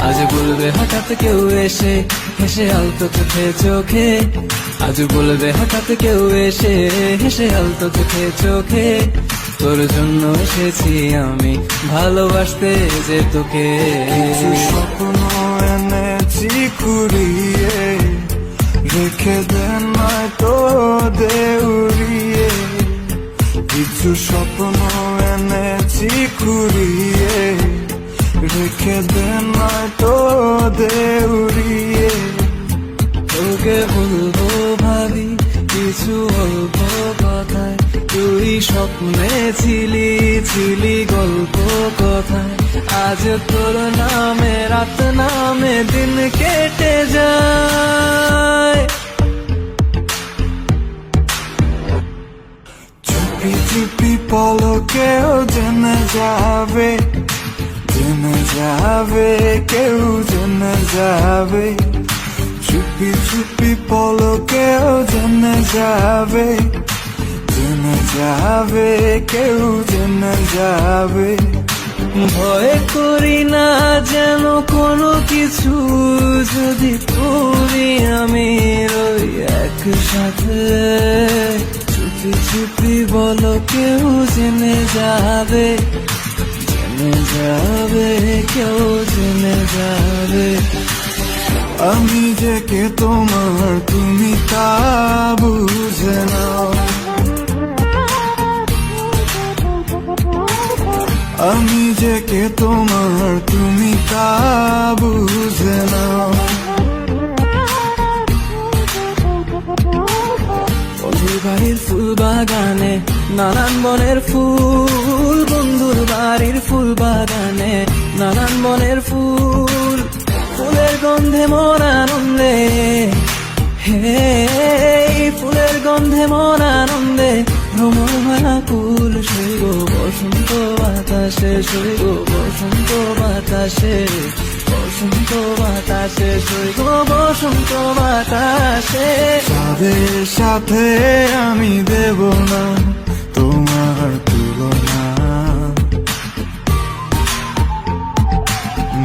আজ বলবে হঠাৎ কেউ এসে হেসে আলতো চোখে চোখে, আজ বলবে হঠাৎ কেউ এসে হেসে আলতো চোখে চোখে, তোর জন্য এসেছি আমি ভালোবাসতে যে তোকে। কিছু স্বপ্ন এনেছি কুড়িয়ে, রেখে দেন নয়তো দেউড়িয়ে। কিছু স্বপ্ন এনেছি কুড়িয়ে, রেখে দেন নয়তো দেউড়িয়ে। তোকে বলবো ভাবি কিছু অল্প কথায়, তুই স্বপ্নে ছিলি ছিলি গল্প কথায়। আজ তোর নামে রাত নামে দিন কেটে যায়। চুপি চুপি পলকেও জেনে যাবে, জেনে যাবে, কেউ জেনে যাবে। চুপি চুপি পলকেও জেনে যাবে, জেনে যাবে, কেউ জেনে যাবে। ভয় করি না যেন কোনো কিছু, যদি তুই আমি রই একসাথে। চুপি চুপি বলো কেউ জেনে যাবে, জেনে যাবে, কেউ জেনে যাবে। আমি যে কে তোমার তুমি তা বুঝে নাও, আমি যে কে তোমার তুমি তা বুঝে নাও। বন্ধুর বাড়ির ফুল বাগানে নানান বনের ফুল, বন্ধুর বাড়ির ফুল বাগানে নানান বনের ফুল। ফুলের গন্ধে মন আনন্দে, হে ফুলের গন্ধে মন আনন্দে ভ্রমর ভাকুল। সইব বসন্ত বাতাসে, সইব বসন্ত বাতাসে, বসন্ত বাতাসে, সইব বসন্ত বাতাসে। তাদের সাথে আমি দেব না তোমার তুলনা,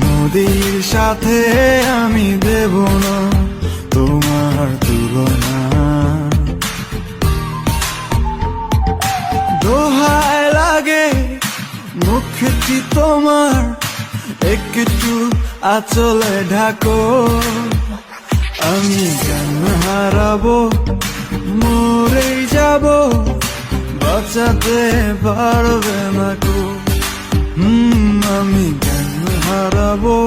নদীর সাথে আমি দেব না তোমার তুলনা। দোহায় লাগে মুখটি তোমার, একটু আঁচলে ঢাকো। আমি জ্ঞান হারাবো, মরেই যাব, বাঁচাতে পারবে না কো। আমি জ্ঞান হারাবো।